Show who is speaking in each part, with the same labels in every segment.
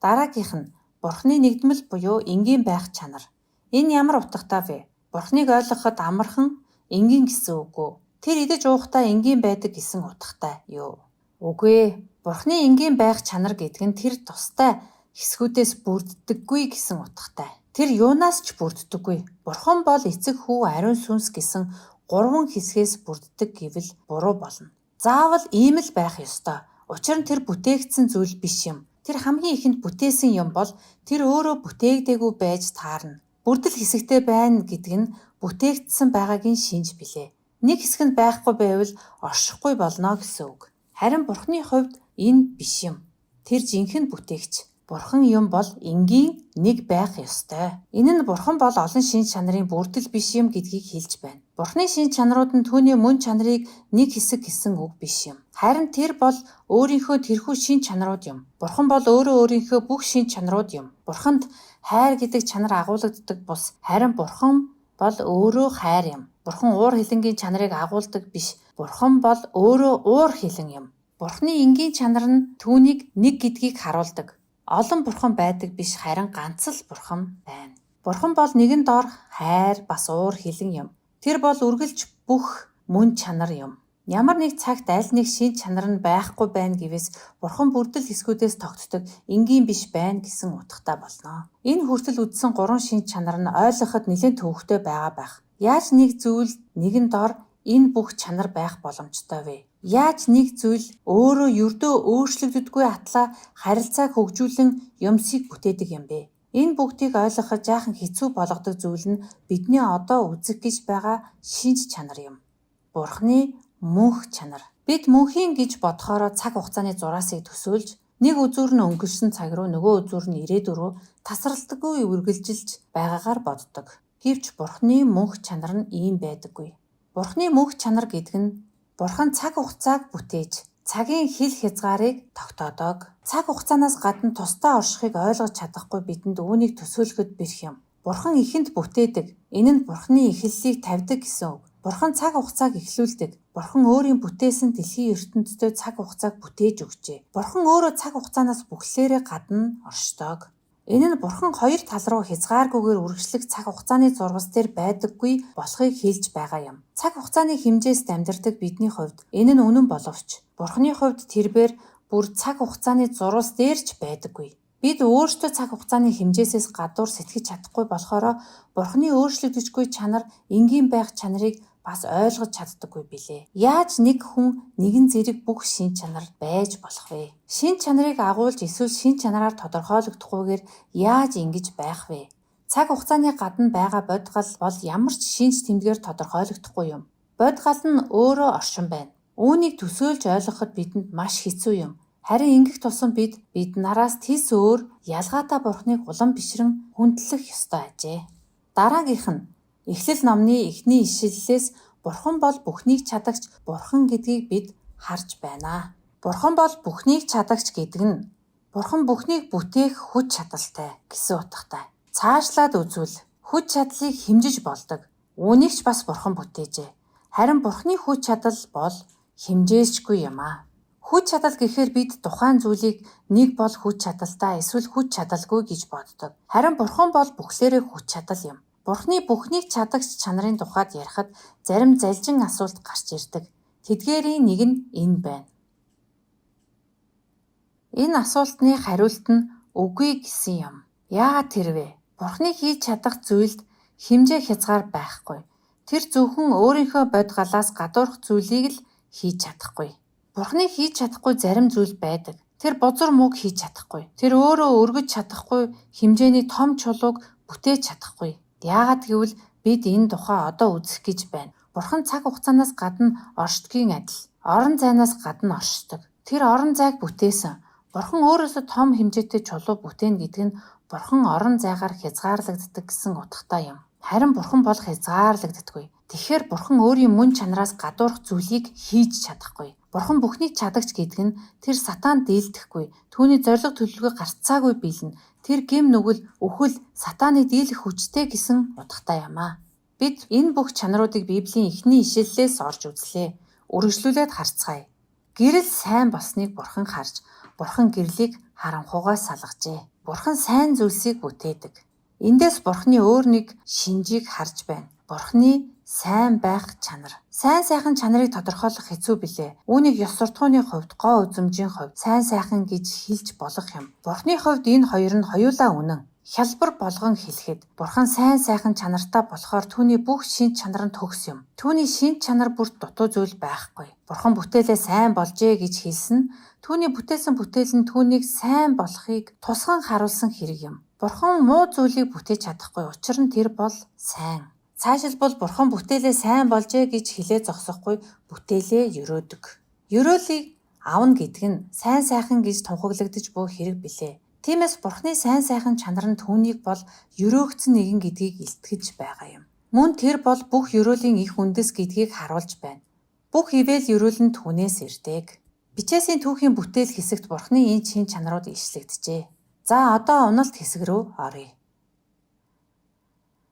Speaker 1: Дараагийнх нь Бурхны нэгдмэл буюу энгийн байх чанар. Энэ ямар утгатай вэ? Бурхныг ойлгоход амархан энгийн гэсэн үг үү? Тэр идэж уухдаа энгийн байдаг гэсэн утгатай юу? Үгүй ээ. Бурхны энгийн байх чанар гэдэг нь тэр тустай хэсгүүдээс бүрддэггүй гэсэн утгатай. Тэр юунаас ч бүрддэггүй. Бурхан бол эцэг хүү ариун сүнс гэсэн 3 хэсгээс бүрддэг гэвэл буруу болно. Заавал ийм л байх ёстой. Учир нь тэр бүтээгдсэн зүйл биш юм. Тэр хамгийн ихэнд бүтээсэн юм бол тэр өөрөө бүтээгдээгүй байж таарна. Бүрдэл хэсэгтэй байна гэдэг нь бүтээгдсэн байгаагийн шинж билээ. Нэг хэсэг нь байхгүй байвал оршихгүй болно гэсэн үг. Харин Бурхны хувьд энэ биш юм. Тэр жинхэнэ бүтээгч. Бурхан юм бол энгийн нэг байх ёстой. Энэ нь Бурхан бол олон шинж чанарын бүрдэл биш юм гэдгийг хэлж байна. Бурхны шинж чанарууд нь түүний мөн чанарыг нэг хэсэг гэсэн үг биш юм. Харин тэр бол өөрийнхөө тэрхүү шинж чанарууд юм. Бурхан бол өөрийнхөө бүх шинж чанарууд юм. Бурханд хайр гэдэг чанар агуулдаг бус. Харин Бурхан бол өөрөө хайр юм. Бурхан уур хилэнгийн чанарыг агуулдаг биш. Бурхан бол өөрөө уур хилэн юм. Бурхны энгийн чанар нь түүнийг нэг гэдгийг харуулдаг. Олон бурхан байдаг биш, харин ганц л бурхан байна. Бурхан бол нэгэн дор хайр, бас уур хилэн юм. Тэр бол үргэлж бүх мөн чанар юм. Ямар нэг цагт аль нэг шинж чанар нь байхгүй байна гэвээс Бурхан бүрдэл хэсгүүдээс тогтдог энгийн биш байна гэсэн утгатай болно. Энэ хүртэл үздсэн 3 шинж чанар нь ойлгоход нэлээд төвөгтэй байгаа байх. Яаж нэг зүйл нэгэн дор энэ бүх чанар байх боломжтой вэ? Яаж нэг зүйл өөрөө ердөө өөрчлөгддөггүй атлаа харилцааг хөгжүүлэн юмсыг бүтээдэг юм бэ? Энэ бүгдийг ойлгоход жаахан хэцүү болгодог зүйл нь бидний одоо үзэх гэж байгаа шинж чанар юм. Бурхны мөнх чанар. Бид мөнхийн гэж бодохоор цаг хугацааны зураасыг төсөөлж нэг үзүүр нь өнгөрсөн цаг руу нөгөө үзүүр нь ирээдүг рүү тасралтгүй үргэлжилж байгаагаар боддог. Гэвч Бурхны мөнх чанар нь ийм байдаггүй. Бурхны мөнх чанар гэдэг нь Бурхан цаг хугацааг бүтээж, цагийн хил хязгаарыг тогтоодог. Цаг хугацаанаас гадна тусдаа оршихыг ойлгож чадахгүй бидэнд үүнийг төсөөлөхөд бэрх юм. Бурхан ихэнд бүтээдэг. Энэ нь Бурханы эхлэлийг тавьдаг гэсэн үг. Бурхан цаг хугацааг эхлүүлдэг. Бурхан өөрийн бүтээсэн дэлхийн ертөнцийн цаг хугацааг бүтээж өгчээ. Бурхан өөрөө цаг хугацаанаас бүхлээрээ гадна оршдог. Энэ нь Бурхан хоёр тал руу хязгааргүйгээр үргэлжлэх цаг хугацааны зурвас дээр байдаггүй болохыг хэлж байгаа юм. Цаг хугацааны хэмжээст амьдардаг бидний хувьд энэ нь үнэн боловч Бурханы хувьд тэрбээр бүр цаг хугацааны зурвас дээр ч байдаггүй. Бид өөрсдөө цаг хугацааны хэмжээсээс гадуур сэтгэж чадахгүй болохоор Бурханы өөрчлөгдөжгүй чанар, энгийн байх чанарыг бас ойлгож чаддаггүй билээ. Яаж нэг хүн нэгэн зэрэг бүх шинж чанар байж болох вэ? Шинж чанарыг агуулж эсвэл шинж чанараар тодорхойлогдохгүйгээр яаж ингэж байх вэ? Цаг хугацааны гадна байгаа бодгал бол ямар ч шинж тэмдгээр тодорхойлогдохгүй юм. Бодгал нь өөрөө оршин байна. Үүнийг төсөөлж ойлгоход бидэнд маш хэцүү юм. Харин ингэх тусам бид нараас тис өөр ялгаатай Бурхныг улам бишрэн хүндлэх ёстой ажээ. Дараагийнх нь Эхлэл номны эхний ишлэлээс Бурхан бол бүхнийг чадагч Бурхан гэдгийг бид харж байна. Бурхан бол бүхнийг чадагч гэдэг нь Бурхан бүхнийг бүтээх хүч чадалтай гэсэн утгатай. Цаашлаад үзвэл хүч чадлыг хэмжиж болдог. Үүнийг ч бас Бурхан бүтээжээ. Харин Бурханы хүч чадал бол хэмжээшгүй юм аа. Хүч чадал гэхээр бид тухайн зүйлийг нэг бол хүч чадалтай эсвэл хүч чадалгүй гэж боддог. Харин Бурхан бол бүхлээрээ хүч чадал юм. Бурхны бүхнийг чадагч чанарын тухайд ярихад зарим залжин асуулт гарч ирдэг. Тэдгээрийн нэг нь энэ байна. Энэ асуултны хариулт нь үгүй гэсэн юм. Яагаад тэрвэ? Бурхны хийж чадах зүйлд хэмжээ хязгаар байхгүй. Тэр зөвхөн өөрийнхөө бодгалаас гадуурх зүйлийг л хийж чадахгүй. Бурхны хийж чадахгүй зарим зүйл байдаг. Тэр бузар мөг хийж чадахгүй. Тэр өөрөө өргөж чадахгүй хэмжээний том чулууг бүтээж чадахгүй. Яагаад гэвэл бид энэ тухай одоо үзэх гэж байна. Бурхан цаг хугацаанаас гадна оршдгийн адил орон зайнаас гадна оршдог. Тэр орон зайг бүтээсэн. Бурхан өөрөөсөө том хэмжээтэй чулуу бүтээн гэдэг нь Бурхан орон зайгаар хязгаарлагддаг гэсэн утгатай юм. Харин Бурхан бол хязгаарлагддаггүй. Тэгэхээр Бурхан өөрийн мөн чанараас гадуурх зүйлийг хийж чадахгүй. Бурхан бүхнийг чадагч гэдэг нь тэр сатаанд дийлдэхгүй. Түүний зориг төлөвлөгөө гарцаагүй биелнэ. Тэр гэм нүгэл өхөл сатааны дийлэх хүчтэй гэсэн утгатай юм аа. Бид энэ бүх чанаруудыг Библийн эхний ишлэлээс орж үзлээ. Үргэлжлүүлээд харцгаая. Гэрэл сайн болсныг Бурхан харж, Бурхан гэрлийг харанхуйгаас салгажээ. Бурхан сайн зүйлсийг бүтээдэг. Эндээс Бурханы өөр нэг шинжийг харж байна. Бурханы сайн байх чанар. Сайн сайхан чанарыг тодорхойлох хэцүү билээ. Үүнийг ёс суртахууны хувьд, гоо үзмжийн хувьд сайн сайхан гэж хэлж болох юм. Бурханы хувьд энэ хоёр нь хоёулаа үнэн. Хялбар болгон хэлэхэд Бурхан сайн сайхан чанартай болохоор түүний бүх шинж чанар нь төгс юм. Түүний шинж чанар бүрт дутуу зүйл байхгүй. Бурхан бүтээлээ сайн болжээ гэж хэлсэн. Түүний бүтээсэн бүтээл нь түүнийг сайн болохыг тусган харуулсан хэрэг юм. Бурхан муу зүйлийг бүтээж чадахгүй. Учир нь тэр бол сайн. Цаашилбал Бурхан бүтээлээ сайн болжээ гэж хэлээ зогсохгүй бүтээлээ өрөөдөг. Өрөөлийг авна гэдэг нь сайн сайхан гэж тунхаглагдаж буй хэрэг билээ. Тиймээс Бурханы сайн сайхан чанар нь түүнийг бол өрөөгцөн нэгэн гэдгийг илтгэж байгаа юм. Мөн тэр бол бүх өрөөлийн их үндэс гэдгийг харуулж байна. Бүх ивэл өрөөл нь түүнээс ирдэг. Бичээсийн түүхийн бүтээл хэсэгт Бурханы энэ чин чанарууд ишлэгдэжээ. За одоо уналт хэсэг рүү оръё.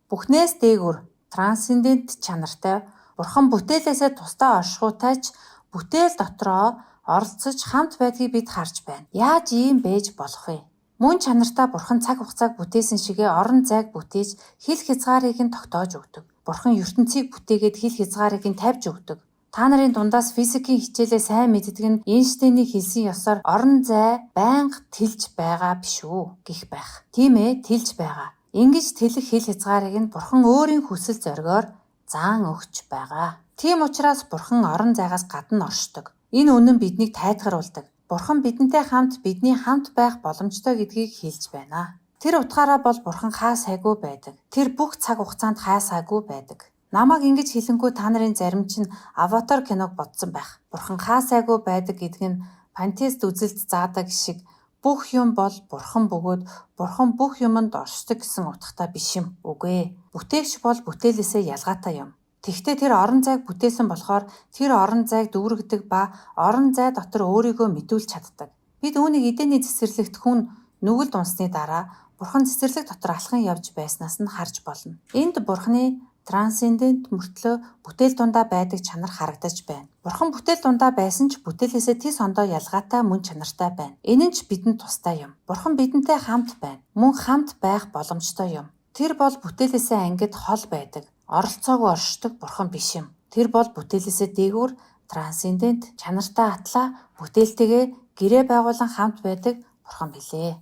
Speaker 1: Бүхнээс дээгүүр трансцендент чанартай Бурхан бүтээлээсээ тусдаа оршихуйтайч бүтээл дотроо оролцож хамт байдгийг бид харж байна. Яаж ийм байж болох вэ? Мөн чанартай Бурхан цаг хугацааг бүтээсэн шигээ орон зайг бүтээж хил хязгаарыг нь тогтоож өгдөг. Бурхан ертөнцийг бүтээгээд хил хязгаарыг нь тавьж өгдөг. Та нарын дундаас физикийн хичээлээ сайн мэддэг нь Эйнштейний хэлсэн ёсоор орон зай байнга тэлж байгаа биш үү гэх байх. Тийм ээ, тэлж байгаа. Ингэж тэлэх хил хязгаарыг нь Бурхан өөрийн хүсэл зоригоор заан өгч байгаа. Тийм учраас Бурхан орон зайгаас гадна оршдог. Энэ үнэн биднийг тайтгаруулдаг. Бурхан бидэнтэй хамт бидний хамт байх боломжтой гэдгийг хэлж байна. Тэр утгаараа бол Бурхан хаа сайгүй байдаг. Тэр бүх цаг хугацаанд хаа сайгүй байдаг. Намайг ингэж хэлэнгүү та нарын зарим чинь Аватар киног бодсон байх. Бурхан хаа сайгүй байдаг гэдэг нь фантаст үзэлд заадаг шиг бүх юм бол Бурхан бөгөөд Бурхан бүх юмд оршдог гэсэн утгатай биш юм. Үгүй ээ. Бүтээгч бол бүтээлээсээ ялгаатай юм. Тэгвэл тэр орон зайг бүтээсэн болохоор тэр орон зайг дүүргэдэг ба орон зай дотор өөрийгөө мэдүүлж чаддаг. Бид үүнийг эдэний цэцэрлэгт хүн нүгэлд унсны дараа Бурхан цэцэрлэг дотор алхан явж байснаас нь харж болно. Энд Бурханы трансцендент мөртлөө бүтээл дундаа байдаг чанар харагдаж байна. Бурхан бүтээл дундаа байсан ч бүтээлээсээ тис ондоо ялгаатай мөн чанартай байна. Энэ нь ч бидэнд тустай юм. Бурхан бидэнтэй хамт байна. Мөн хамт байх боломжтой юм. Тэр бол бүтээлээсээ ангид хол байдаг. Оролцоогүй оршдог Бурхан биш юм. Тэр бол бүтээлээсээ дээгүүр трансцендент чанартай атлаа бүтээлтэйгээ гэрээ байгуулан хамт байдаг Бурхан билээ.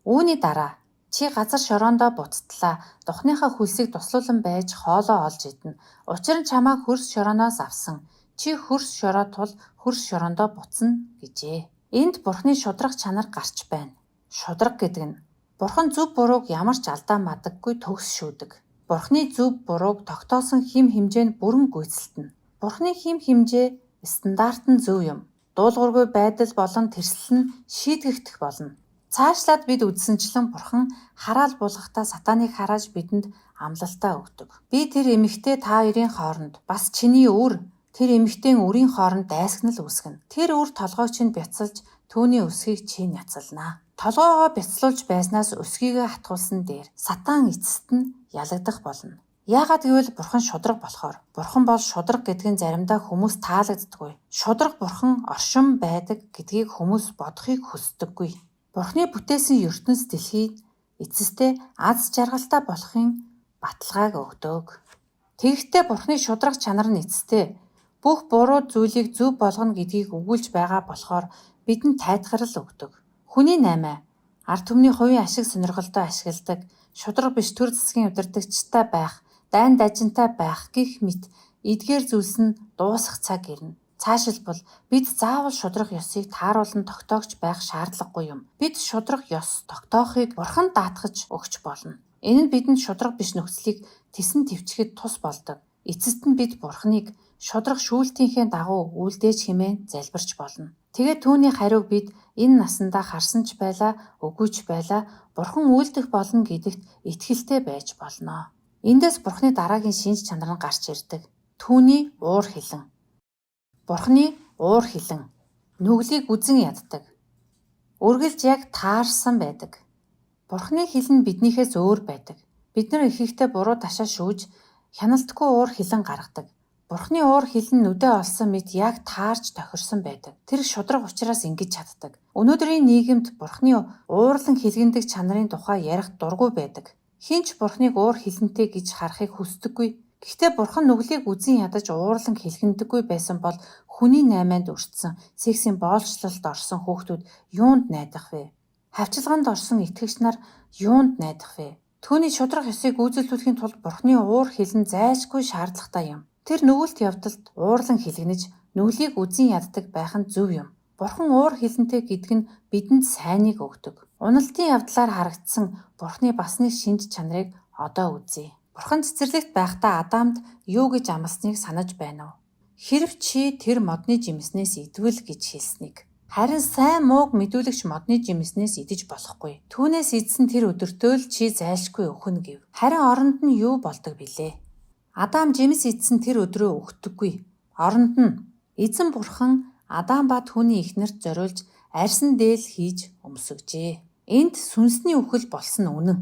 Speaker 1: Үүний дараа чи газар шороондоо буцтлаа. Духныхаа хөлсийг туслуулан байж хоолоо олж иднэ. Учир нь чамайг хөрс шорооноос авсан. Чи хөрс шороо тул хөрс шороондоо буцна гэжээ. Энд Бурханы шудраг чанар гарч байна. Шудраг гэдэг нь Бурхан зөв бурууг ямар ч алдаа мадаггүй төгс шүүдэг. Бурханы зөв бурууг тогтоосон хим хэмжээнд бүрэн гүйцэлтэнэ. Бурханы хим хэмжээ стандарт нь зөв юм. Дуулуургүй байдал болон тэрсэл нь шийдэгдэх болно. Цаашлаад бид үдсэнчлэн Бурхан хараал буулгахдаа сатаныг харааж бидэнд амлалтаа өгдөг. Би тэр эмэгтэй та хоёрын хооронд бас чиний үр тэр эмэгтэйн үрийн хооронд дайсагнал үүсгэнэ. Тэр үр толгойг чинь бяцалж түүний өсгийг чи няцалнаа. Толгоогоо бяцлуулж байснаас өсгийгөө хатгуулсан дээр сатан эцэст нь ялагдах болно. Яагаад гэвэл Бурхан шудраг болохоор. Бурхан бол шудраг гэдэг нь заримдаа хүмүүс таалагддаггүй. Шудраг Бурхан оршин байдаг гэдгийг хүмүүс бодохыг хүсдэггүй. Бурханы бүтээсэн ертөнц дэлхийд эцэстээ аз жаргалтай болохын баталгааг өгдөг. Тэгэхдээ Бурханы шудраг чанар нь эцэстээ бүх буруу зүйлийг зөв болгоно гэдгийг өгүүлж байгаа болохоор бидэнд тайтгарал өгдөг. Хүний 8 ард түмний хувийн ашиг сонирхолтой ашигладаг, шудраг биш төр засгийн удирдагчтай байх, дайн дажинтай байх гэх мэт эдгээр зүйлс нь дуусах цаг ирнэ. Цаашилбал бид заавал шудраг ёсыг тааруулан тогтоогч байх шаардлагагүй юм. Бид шудраг ёс тогтоохыг Бурхан даатгаж өгч болно. Энэ нь бидэнд шудраг биш нөхцөлийг тесэн твчгэд тус болдог. Эцэст нь бид Бурханыг шудраг шүүлтийнхээ дагуу үйлдээж хэмээн залбирч болно. Тэгээд түүний хариуг бид энэ насандаа харсан ч байлаа, үгүй ч байлаа, Бурхан үйлдэх болно гэдэгт итгэлтэй байж болно. Эндээс Бурханы дараагийн шинж чанар нь гарч ирдэг. Түүний уур хилэн. Бурханы уур хилэн нүглийг үзэн яддаг. Үргэлж яг таарсан байдаг. Бурханы хилэн биднийхээс өөр байдаг. Бид нар ихэнхдээ буруу ташаа шүүж хяналтгүй уур хилэн гаргадаг. Бурхны уур хилэн нүдэ олсон мэт яг таарч тохирсон байдаг. Тэр шудраг учраас ингэж чаддаг. Өнөөдрийн нийгэмд Бурхны уурлан хилгэндэг чанарын тухай ярих дургүй байдаг. Хинч Бурхныг уур хилэнтэй гэж харахыг хүсдэггүй. Гэхдээ Бурхан нүглийг үзэн ядаж уурлан хилгэндэггүй байсан бол хүний наймаанд өртсөн сексийн боолчлолд орсон хүүхдүүд юунд найдах вэ? Хавчилгаанд орсон итгэгч нар юунд найдах вэ? Түүний шудраг ёсыг гүйцэлдүүлэхийн тулд Бурхны уур хилэн зайлшгүй шаардлагатай юм. Тэр нүгэлт явдалд уурлан хилгэнэж нүглийг үзэн яддаг байх нь зөв юм. Бурхан уур хилэнтэй гэдэг нь бидэнд сайныг өгдөг. Уналтын явдлаар харагдсан Бурхны бас нэг шинж чанарыг одоо үзье. Бурхан цэцэрлэгт байхдаа Адамд юу гэж амласныг санаж байна уу? Хэрв чи тэр модны жимснээс идвэл гэж хэлснийг. Харин сайн мууг мэдүүлэгч модны жимснээс идэж болохгүй. Түүнээс идсэн тэр өдөртөө л чи зайлшгүй өхнө гэв. Харин оронд нь юу болдог билээ? Адам жимс идсэн тэр өдрөө өгдөггүй. Оронд нь эзэн Бурхан Адам ба түүний эхнэрт зориулж арьсан дээл хийж өмсгөжээ. Энд сүнсний үхэл болсон үнэн.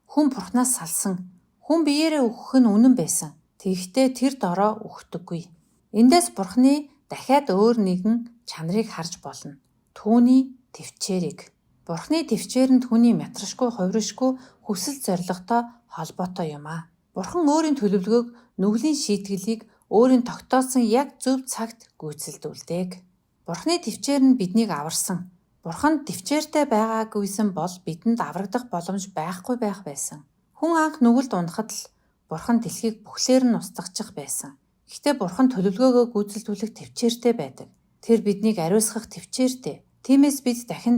Speaker 1: Хүн Бурханаас салсан, хүн биеэрээ үхэх нь үнэн байсан. Тэгэхдээ тэр дороо үхдэггүй. Эндээс Бурханы дахиад өөр нэгэн чанарыг харж болно. Түүний төвчээрийг. Бурханы төвчээр нь түүний мятрашгүй, хувиршгүй хүсэл зорилготой холбоотой юм аа. Бурхан өөрийн төлөвлөгөөг, нүглийн шийтгэлийг өөрийн тогтоосон яг зөв цагт гүйцэлдүүлдэг. Бурханы төвчээр нь биднийг аварсан. Бурханд төвчээртэй байгаагүйсэн бол бидэнд аврагдах боломж байхгүй байх байсан. Хүн анх нүгэлд унахад л Бурхан дэлхийг бүхлээр нь устгахчих байсан. Гэхдээ Бурхан төлөвлөгөөгөө гүйцэлдүүлэх төвчээртэй байдаг. Тэр биднийг ариусгах төвчээртэй. Тиймээс бид дахин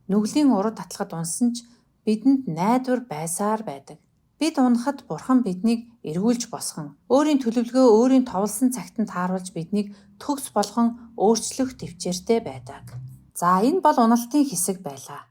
Speaker 1: нүглийн урад татлахад унсан ч бидэнд найдвар байсаар байдаг. Бид унахад Бурхан биднийг эргүүлж босгон, өөрийн төлөвлөгөө өөрийн товлсон цагт нь тааруулж биднийг төгс болгон өөрчлөх төвчээртэй байдаг. За энэ бол уналтын хэсэг байлаа.